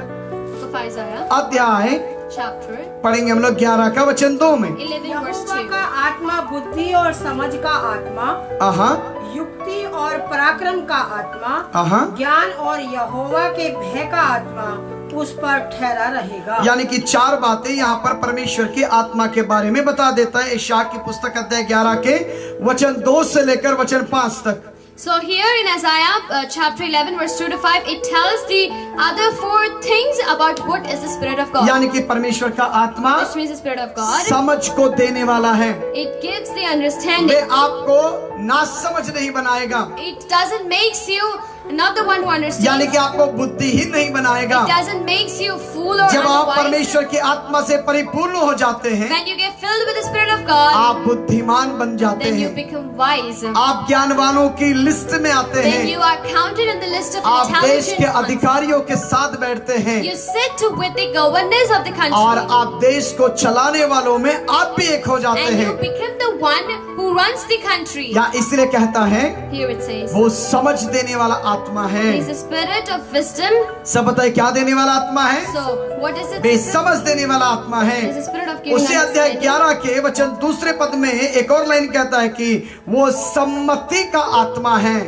Of Isaiah अध्याय chapter पढ़ेंगे हम लोग 11 का वचन 2 में। 11 verse यहोवा 2. का आत्मा बुद्धि और समझ का आत्मा, आहा युक्ति और पराक्रम का आत्मा, आहा, ज्ञान और यहोवा के भय का आत्मा उस पर ठहरा रहेगा। यानी कि 4 बातें यहाँ पर परमेश्वर की आत्मा के बारे में बता देता है। यशायाह की पुस्तक अध्याय 11 के वचन 2 से लेकर वचन 5 तक। So here in Isaiah chapter 11 verse 2 to 5, it tells the other 4 things about what is the Spirit of God. यानी कि परमेश्वर का आत्मा Which means the Spirit of God. समझ को देने वाला है। It gives the way understanding. आपको ना समझ नहीं बनाएगा, It doesn't makes you not the one who यानी understands. कि आपको बुद्धिहीन नहीं बनाएगा, It doesn't makes you foolish. full or जब आप otherwise, परमेश्वर की आत्मा से परिपूर्ण हो जाते हैं, when you get filled with the Spirit of God, आप बुद्धिमान बन जाते then you हैं, become wise. आप ज्ञानवानों की लिस्ट में आते Then हैं, you are counted in the list of आप देश के intelligent ones. अधिकारियों के साथ बैठते हैं, You sit with the governors of the और country, आप देश को चलाने वालों में आप भी एक हो जाते and you हैं। become the one who runs the country. या इसलिए कहता है Here it says, वो समझ देने वाला आत्मा है। He is the spirit of wisdom. सब बताए क्या देने वाला आत्मा है? So, what is it? वे समझ देने वाला आत्मा है। It is the spirit of giving उसी अध्याय understanding. 11 के वचन दूसरे पद में एक और लाइन कहता है कि वो सम्मति का आत्मा है,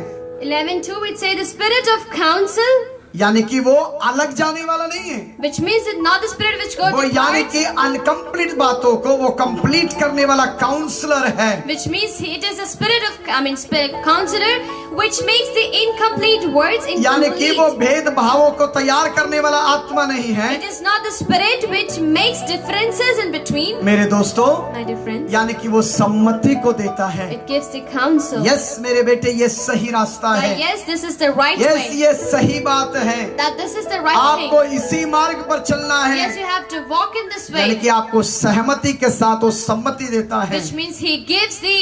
11:2 it says the spirit of counsel, यानी कि वो अलग जाने वाला नहीं है। which means it's not the spirit which goes वो to यानी parts, कि अनकम्प्लीट बातों को वो कंप्लीट करने वाला काउंसलर है। which means it is a spirit of, spirit counselor, which makes the incomplete words यानी कि वो incomplete. भेदभावों को तैयार करने वाला आत्मा नहीं है। It is not the spirit which makes differences in between. मेरे दोस्तों, My dear friends, यानी कि वो सम्मति को देता है। it gives the counsel. Yes मेरे बेटे, ये सही रास्ता That है। yes, this is the right yes way. ये सही बात है। That this is the right आपको thing. इसी मार्ग पर चलना है। Yes, you have to walk in this यानी way. कि आपको सहमति के साथ वो सम्मति देता है। Which means he gives the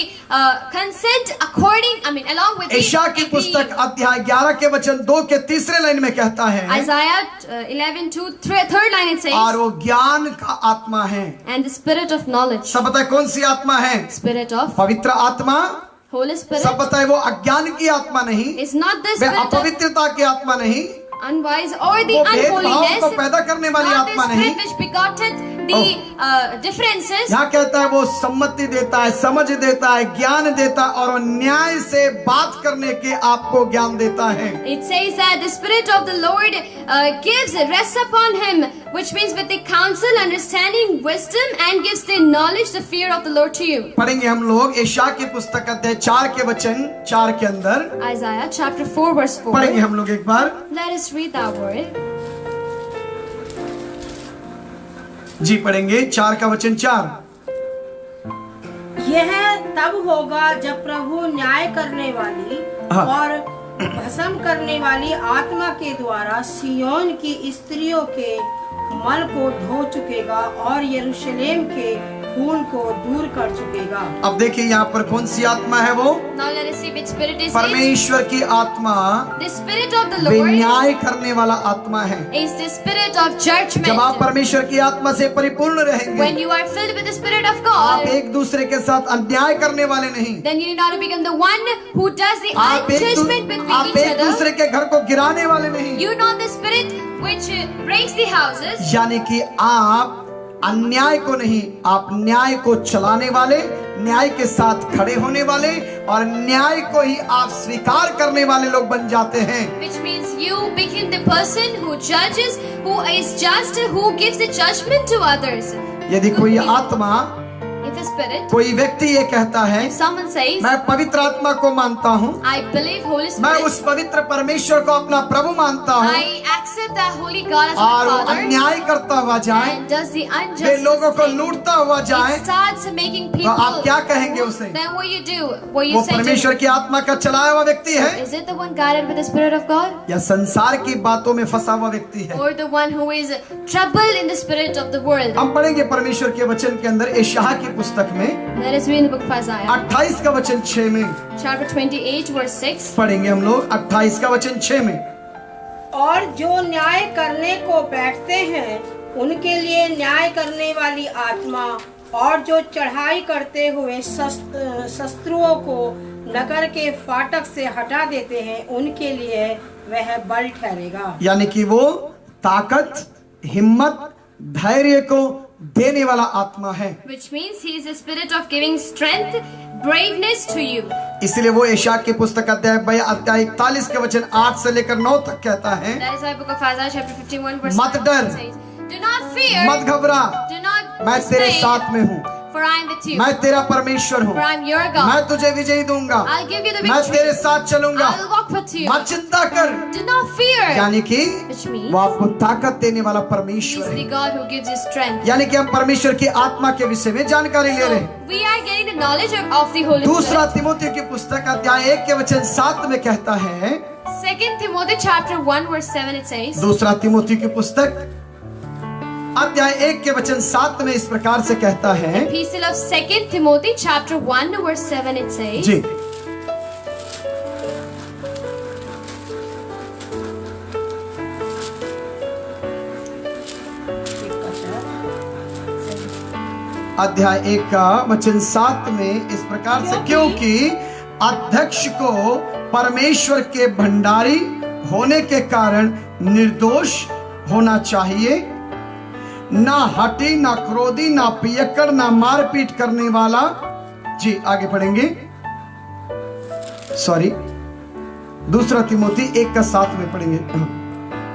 consent according, along with the Isha की पुस्तक अध्याय 11 के वचन 2 के तीसरे लाइन में कहता है, Isaiah 11:2, third line it और says, वो ज्ञान का आत्मा है। and the spirit of knowledge, सब बताए कौन सी आत्मा है? spirit of पवित्र आत्मा। Holy सब Spirit बताए वो अज्ञान की आत्मा नहीं, is not the way spirit of अपवित्रता की आत्मा नहीं, unwise or the वो भेदभाव unholiness, को पैदा करने वाली not the आत्मा नहीं। spirit which begotteth the differences. यहाँ कहता है वो सम्मति देता है, समझ देता है, ज्ञान देता है, और वो न्याय से बात करने के आपको ज्ञान देता है। It says that the Spirit of the Lord gives rest upon him, which means with the counsel, understanding, wisdom, and gives the knowledge, the fear of the Lord to you. पढ़ेंगे हम लोग ईशा की पुस्तक अध्याय 4 के वचन 4 के अंदर Isaiah chapter 4 verse 4. पढ़ेंगे हम लोग एक बार। Let us read that word. जी पढ़ेंगे 4 का वचन 4। यह तब होगा जब प्रभु न्याय करने वाली हाँ। और भस्म करने वाली आत्मा के द्वारा सियोन की स्त्रियों के मल को धो चुकेगा और यरूशलेम के खून को दूर कर चुकेगा। अब देखिए यहाँ पर कौन सी आत्मा है वो? Now let us see which spirit is this. परमेश्वर की आत्मा The Spirit of the way Lord न्याय करने वाला आत्मा है। is the Spirit of judgment. जब आप परमेश्वर की आत्मा से परिपूर्ण रहेंगे, When you are filled with the Spirit of आप God, एक दूसरे के साथ अन्याय करने वाले नहीं। then you need not to become the one who does the आप judgment between आप each एक other. दूसरे के घर को गिराने वाले नहीं। You know the spirit which breaks the houses. यानी कि आप अन्याय को नहीं, आप न्याय को चलाने वाले, न्याय के साथ खड़े होने वाले, और न्याय को ही आप स्वीकार करने वाले लोग बन जाते हैं। Which means you become the person who judges, who is just, who gives the judgment to others. यदि कोई आत्मा, If a spirit, कोई व्यक्ति ये कहता है if someone says, मैं पवित्र आत्मा को मानता हूँ, I believe Holy मैं Spirit, उस पवित्र परमेश्वर को अपना प्रभु मानता हूँ, I accept that Holy God as और my वो Father, अन्याय करता हुआ जाए, and does the way unjust लोगों को thing, लूटता हुआ जाए, it starts making तो people, आप क्या कहेंगे उसे? then what you do? What you वो say to परमेश्वर की आत्मा का चलाया हुआ व्यक्ति है is it the one guided with the Spirit of God? या संसार की बातों में फंसा हुआ व्यक्ति है? Or the one who is troubled in the spirit of the world? हम पढ़ेंगे परमेश्वर के वचन के अंदर यशायाह की पुस्तक में Let us read in the book of Isaiah, 28 का वचन 6 में chapter 28, verse 6. पढ़ेंगे हम लोग 28 का वचन 6 में। और जो न्याय करने को बैठते हैं उनके लिए न्याय करने वाली आत्मा, और जो चढ़ाई करते हुए शस्त्रुओं को नगर के फाटक से हटा देते हैं उनके लिए वह बल ठहरेगा। यानी कि वो ताकत, हिम्मत, धैर्य को देने वाला आत्मा है। Which means he is the spirit of giving strength, braveness to you. इसलिए वो यशायाह की पुस्तक अध्याय 41 के वचन 8 से लेकर 9 तक कहता है, That is why book of Isaiah chapter 51 verse मत 9 डर, says, do not fear, मत घबरा, do not मैं तेरे dismay, साथ में हूँ, for I am with you, मैं तेरा परमेश्वर हूँ, for I am your God. मैं तुझे विजय दूंगा, I'll give you the मैं victory. तेरे साथ चलूंगा, I will walk with you. मत चिंता कर। Do not fear. यानी कि Which means वो आपको ताकत देने वाला he is परमेश्वर the है। God who gives you strength. यानी कि हम परमेश्वर की आत्मा के विषय में जानकारी ले रहे हैं। So we are getting the knowledge of the Holy दूसरा Spirit. तिमोथी की पुस्तक अध्याय 1 के वचन 7 में कहता है, 2 Timothy chapter 1 verse 7 it says, दूसरा तिमोथी की पुस्तक अध्याय 1 के वचन 7 में इस प्रकार से कहता है। Epistle of 2 Timothy chapter 1 verse 7 it says. जी, अध्याय 1 का वचन 7 में इस प्रकार से, क्योंकि अध्यक्ष को परमेश्वर के भंडारी होने के कारण निर्दोष होना चाहिए, ना हठी, ना क्रोधी, ना पियक्कड़, ना मारपीट करने वाला। जी आगे पढ़ेंगे, सॉरी, 2 तिमोथी 1 का 7 में पढ़ेंगे।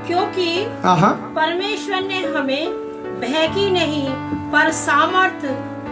क्योंकि हाँ, परमेश्वर ने हमें भय की नहीं पर सामर्थ,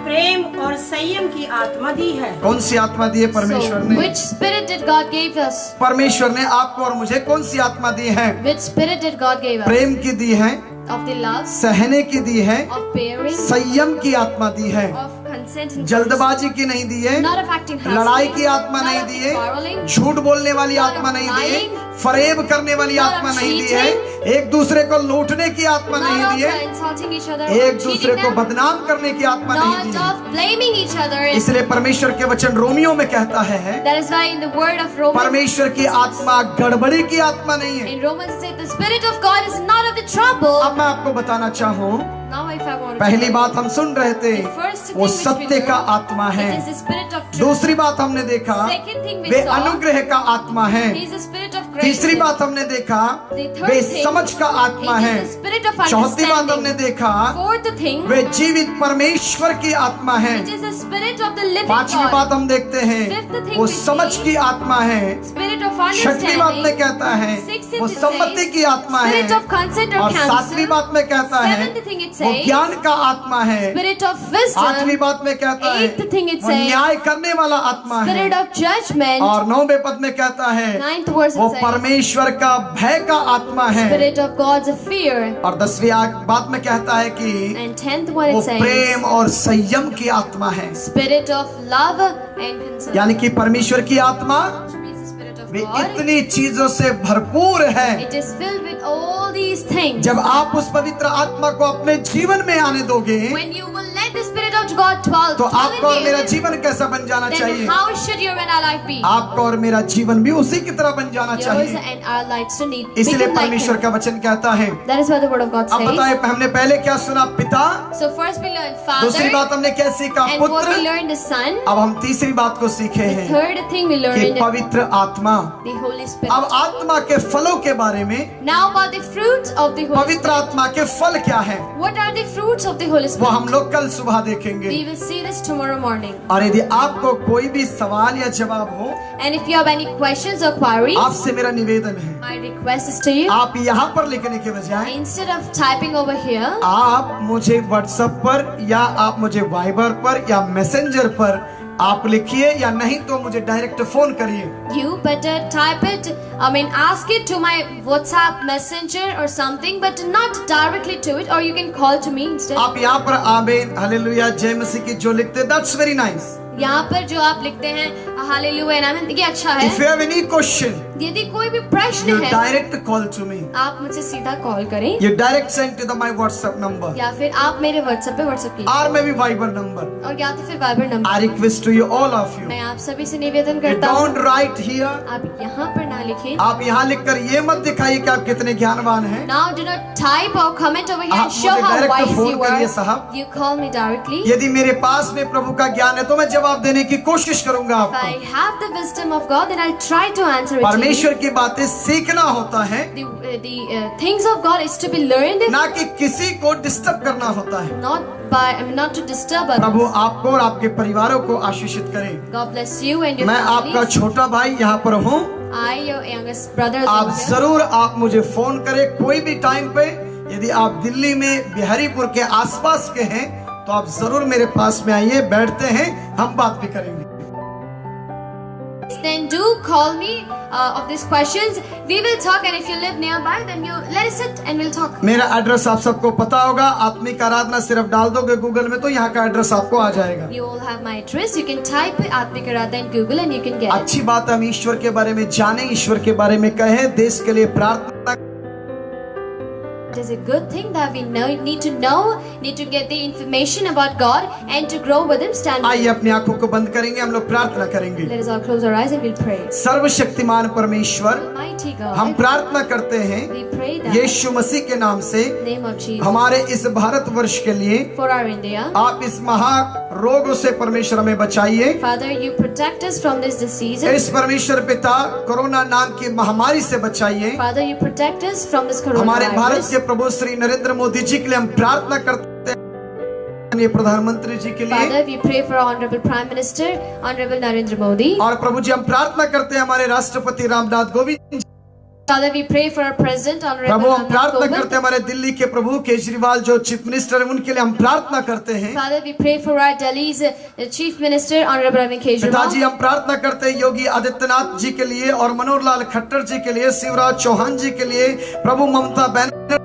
प्रेम और संयम की आत्मा दी है। कौन सी आत्मा दी है परमेश्वर So, ने? which spirit did God give us? परमेश्वर ने आपको और मुझे कौन सी आत्मा दी है? Which spirit did God give us? प्रेम की दी है, Of the love, सहने की दी है, of bearing, संयम की आत्मा दी है, of consent and जल्दबाजी की नहीं दी है, not of acting hastily, लड़ाई की आत्मा not नहीं of दी है, quarreling, झूठ बोलने वाली not आत्मा of नहीं दी है, lying, फरेब करने वाली not आत्मा of नहीं दी है, cheating, एक दूसरे को लूटने की आत्मा नहीं not दी of है, insulting each other, एक or दूसरे cheating को them, बदनाम करने की आत्मा नहीं not दी है। of blaming each other. इसलिए परमेश्वर के वचन रोमियो में कहता है, That is why in the word of Romans, परमेश्वर की आत्मा गड़बड़ी की आत्मा नहीं है। in Romans it says the spirit of God is not of the trouble. अब मैं आपको बताना चाहूँ, Now if I want to पहली tell you, बात हम सुन रहे थे, the first thing वो which we सत्य का learned, आत्मा है। it is the spirit of truth. दूसरी बात हमने देखा, Second thing we way saw, अनुग्रह का आत्मा है। he is the spirit of grace. तीसरी बात हमने देखा, The third वे thing, समझ का आत्मा it है। is the spirit of चौथी बात हमने understanding. देखा, Fourth thing, वे जीवित परमेश्वर की आत्मा है। it is the spirit of the living पांचवी God. बात हम देखते हैं, Fifth thing वो we समझ see, की आत्मा है। Spirit of छठवीं बात में understanding. कहता है, Sixth वो it सम्मति says, की आत्मा है। Spirit of consent or और सातवीं counsel. बात में कहता है, Seventh thing it वो says, ज्ञान का आत्मा है। Spirit of wisdom. आठवीं बात में कहता है, Eighth thing it वो says, न्याय करने वाला आत्मा है। Spirit of judgment. और 9वें पद में कहता है, Ninth verse वो it says, परमेश्वर का भय का आत्मा है। Spirit of God's fear. और 10वीं बात में कहता है कि And 10th one वो it says, प्रेम और संयम की आत्मा है। Spirit of love and consent. यानी कि परमेश्वर की आत्मा Which means the Spirit of way God. इतनी चीजों से भरपूर है। It is filled with all these things. जब आप उस पवित्र आत्मा को अपने जीवन में आने दोगे, When you will let the Spirit of God dwell तो आपका और मेरा in you, जीवन कैसा बन जाना then चाहिए? how should your and our life be? आपका और मेरा जीवन भी उसी की तरह बन जाना Yours चाहिए। and our lives to need. इसलिए become like परमेश्वर Him. का वचन कहता है। That is what the word of God अब says. बताए, हमने पहले क्या सुना? पिता। So first we learned दूसरी Father, बात हमने क्या सीखा? and what we पुत्र। learned the Son. अब हम तीसरी बात को सीखे हैं Third thing we कि learned पवित्र आत्मा। the Holy अब Spirit. आत्मा के फलों के बारे में, Now about the fruits of the Holy पवित्र Spirit. आत्मा के फल क्या है, What are the fruits of the Holy वो Spirit? हम लोग कल सुबह देखेंगे। We will see this tomorrow morning. और यदि आपको कोई भी सवाल या जवाब हो, And if you have any questions or queries, आपसे मेरा निवेदन है, my request is to you, आप यहाँ पर लिखने के बजाय instead of typing over here, आप मुझे व्हाट्सएप पर या आप मुझे वाइबर पर या मैसेंजर पर आप लिखिए, या नहीं तो मुझे डायरेक्ट फोन करिए। you better type it, ask it to my WhatsApp messenger or something, but not directly to it, or you can call to me instead. आप यहाँ पर आमीन, हालेलुया, जय मसीह की जो लिखते, दैट्स वेरी नाइस। यहाँ पर जो आप लिखते हैं हालेलुया एंड आमीन, ये अच्छा है। If you have any question, यदि कोई भी प्रश्न यू है, डायरेक्ट कॉल टू मी, आप मुझे सीधा कॉल करें, you direct send to the my WhatsApp number, या फिर आप मेरे WhatsApp पे WhatsApp कीजिए, और मे बी वाइबर नंबर। और या तो फिर Viber number. I request to you all of you, मैं आप सभी से निवेदन यू करता हूँ, डोंट राइट हियर, आप यहाँ पर ना लिखें। आप यहाँ लिखकर ये मत दिखाइए कि आप कितने ज्ञानवान हैं। Now do not type or comment over here आप and show मुझे how direct wise phone you करिए are. साहब। You call me directly. यदि मेरे पास में प्रभु का ज्ञान है तो मैं जवाब देने की कोशिश करूंगा If आपको। I have the wisdom of God, then I'll try to answer it to you. परमेश्वर की बातें सीखना होता है, The things of God is to be learned, ना कि किसी को डिस्टर्ब करना होता है। not to disturb others. प्रभु आपको और आपके परिवारों को आशीषित करें। God bless you and your मैं आपका families. छोटा भाई यहाँ पर हूँ। I, your youngest brother, आप live here. जरूर आप मुझे फोन करें कोई भी टाइम पे। यदि आप दिल्ली में बिहारीपुर के आसपास के हैं तो आप जरूर मेरे पास में आइए, बैठते हैं, हम बात भी करेंगे। Then do call me of these questions. We will talk, and if you live nearby, then you let us sit and we'll talk. मेरा एड्रेस आप सबको पता होगा, आत्मिक आराधना सिर्फ डाल दोगे गूगल में तो यहाँ का एड्रेस आपको आ जाएगा। You all have my address. You can type Atmik Aradhana in Google and you can get it. अच्छी बात है, हम ईश्वर के बारे में जाने, ईश्वर के बारे में कहें, देश के लिए प्रार्थना It is a good thing that we need to get the information about God and to grow with Him. Stand. आइए अपनी आंखों को बंद करेंगे, हम लोग प्रार्थना करेंगे। Let us all close our eyes and we'll pray. सर्वशक्तिमान परमेश्वर, Almighty God, हम प्रार्थना करते हैं we pray that यीशु मसीह के नाम से in the name of Jesus हमारे इस भारतवर्ष के लिए for our India. आप इस महारोग से परमेश्वर हमें बचाइए। Father, you protect us from this disease. इस परमेश्वर पिता कोरोना नाम की महामारी से बचाइए। Father, you protect us from this हमारे भारत coronavirus. के प्रभु श्री नरेंद्र मोदी जी के लिए हम प्रार्थना करते हैं, ये प्रधानमंत्री जी के लिए। Father, we pray for Honorable Prime Minister, Honorable Narendra Modi. और प्रभु जी हम प्रार्थना करते हैं हमारे राष्ट्रपति Ramnath Kovind. Father, we pray for our President, Honorable प्रभु हम Ramnath प्रार्थना Kovind. करते हैं हमारे दिल्ली के प्रभु केजरीवाल जो चीफ मिनिस्टर है उनके लिए हम प्रार्थना करते हैं। Father, we pray for our Delhi's Chief Minister, Honorable Arvind पिताजी Kejriwal. हम प्रार्थना करते हैं योगी आदित्यनाथ जी के लिए और मनोहर लाल खट्टर जी के लिए, शिवराज चौहान जी के लिए, प्रभु ममता बनर्जी,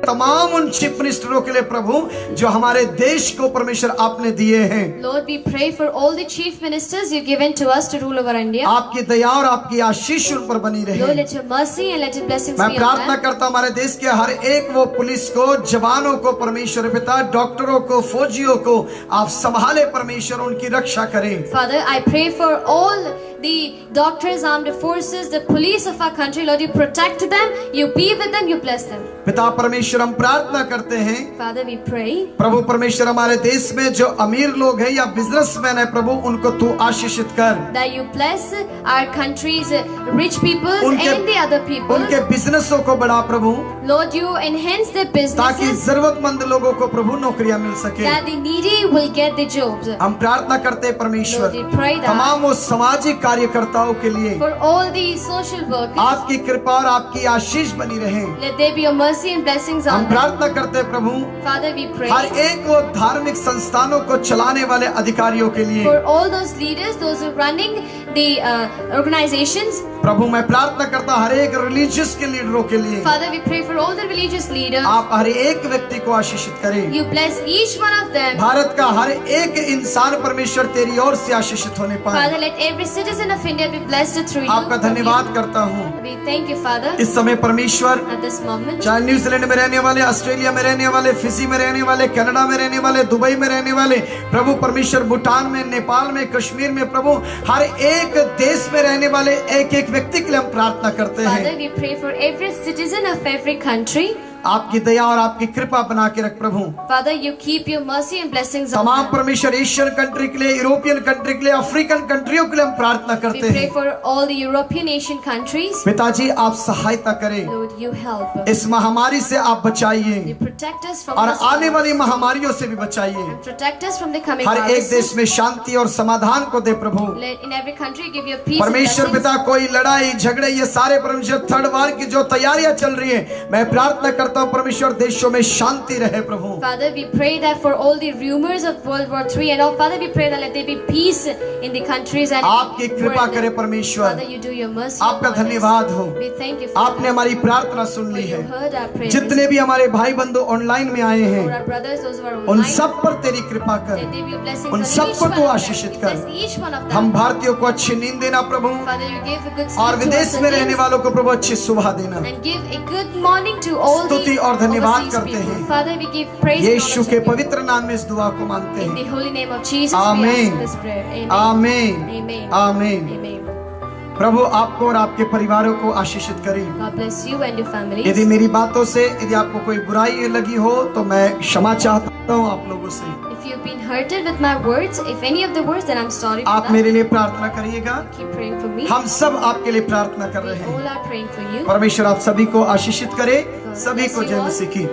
तमाम उन चीफ मिनिस्टरों के लिए प्रभु जो हमारे देश को परमेश्वर आपने दिए हैं। Lord, we pray for all the chief ministers you've given to us to rule over India. आपकी दया और आपकी आशीष उन पर बनी Lord, रहे। let your mercy and let your blessings मैं be on प्रार्थना them. करता हूं हमारे देश के हर एक वो पुलिस को, जवानों को परमेश्वर पिता, डॉक्टरों को, फौजियों को आप संभाले परमेश्वर, उनकी रक्षा करें। Father, I pray for all the doctors, armed forces, the police of our country. Lord, you protect them, you be with them, you bless them. पिता परमेश्वर हम प्रार्थना करते हैं Father, we pray प्रभु परमेश्वर हमारे देश में जो अमीर लोग हैं या बिजनेसमैन है प्रभु उनको तू आशीषित कर। that you bless our country's rich people उनके and the other people. उनके बिजनेसों को बढ़ा प्रभु, Lord, you enhance their ताकि businesses जरूरतमंद लोगों को प्रभु नौकरियां मिल सके। that the needy will get the jobs. हम प्रार्थना करते हैं Lord, परमेश्वर we pray that तमाम वो सामाजिक कार्यकर्ताओं के लिए for all the social workers, आपकी कृपा और आपकी आशीष बनी रहे। let there be your mercy and blessings हम on them. प्रार्थना करते हैं प्रभु Father, we pray हर एक वो धार्मिक संस्थानों को चलाने वाले अधिकारियों के लिए for all those leaders, those who are running the organizations. प्रभु मैं प्रार्थना करता हर एक रिलीजियस के लीडरों के लिए Father, we pray for all the religious leaders. आप हर एक व्यक्ति को आशीषित करें। You bless each one of them. Bharat का हर एक इंसान परमेश्वर तेरी ओर से आशीषित होने पाए। Father, let every citizen of India be blessed through you. आपका धन्यवाद करता हूँ। We thank you, Father, इस समय परमेश्वर at this moment. चाहे न्यूजीलैंड में रहने वाले, ऑस्ट्रेलिया में रहने वाले, फिजी में रहने वाले, कनाडा में रहने वाले, दुबई में रहने वाले, प्रभु परमेश्वर भूटान में, नेपाल में, कश्मीर में, प्रभु हर एक देश में रहने वाले एक एक व्यक्ति के लिए हम प्रार्थना करते Father, हैं। we pray for every citizen of every country. आपकी दया और आपकी कृपा बना के रख प्रभु। Father, you keep your mercy and blessings on तमाम them. परमेश्वर एशियन कंट्री के लिए, यूरोपियन कंट्री के लिए, अफ्रीकन कंट्रियों के लिए हम प्रार्थना We करते pray हैं। for all the European Asian countries. पिताजी आप सहायता करें, Lord, you help us. इस महामारी से आप You बचाइए protect us from और this आने virus. वाली महामारियों से भी बचाइए। Protect us from the coming हर एक देश viruses. में शांति और समाधान को दे प्रभु। Let in every country give your peace and परमेश्वर blessings. पिता कोई लड़ाई झगड़े ये सारे परमेश्वर थर्ड वार की जो तैयारियां चल रही है, मैं प्रार्थना करता हूँ परमेश्वर देशों में शांति रहे प्रभु। Father, we pray that for all the rumors of World War III and all, Father, we pray that let there be peace in the countries and आपकी कृपा world. करे परमेश्वर, Father, you do your mercy आपका upon us. धन्यवाद हो। We thank you for आपने that. हमारी प्रार्थना सुन For ली you है। heard our prayers. जितने भी हमारे भाई बंधु ऑनलाइन में आए For हैं our brothers, those who are उन online, सब पर तेरी कृपा let कर। there be your blessings उन on सबको each one तू of them. आशीषित You कर। bless each one of हम them. भारतीयों को अच्छी नींद देना प्रभु, Father, you give a good sleep और to us विदेश में रहने Indians, वालों को प्रभु अच्छी सुबह देना। and give a good morning to all स्तुति the और धन्यवाद overseas करते people. हैं। Father, we give praise and Yeshu honor के to you. पवित्र नाम में इस दुआ को मांगते In the हैं। holy name of Jesus, we Amen. ask this prayer. Amen. आमीन Amen. आमीन। Amen. प्रभु आपको और आपके परिवारों को आशीषित करें। God bless you and your families. यदि मेरी बातों से यदि आपको कोई बुराई लगी हो तो मैं क्षमा चाहता हूँ आप लोगों से। If you've been hurted with my words, if any of the words, then I'm sorry for आप that. मेरे लिए प्रार्थना करिएगा। Keep praying for me. हम सब आपके लिए प्रार्थना कर We रहे हैं। all are praying for you. परमेश्वर आप सभी को आशीषित करे, सभी को जय मसीह की।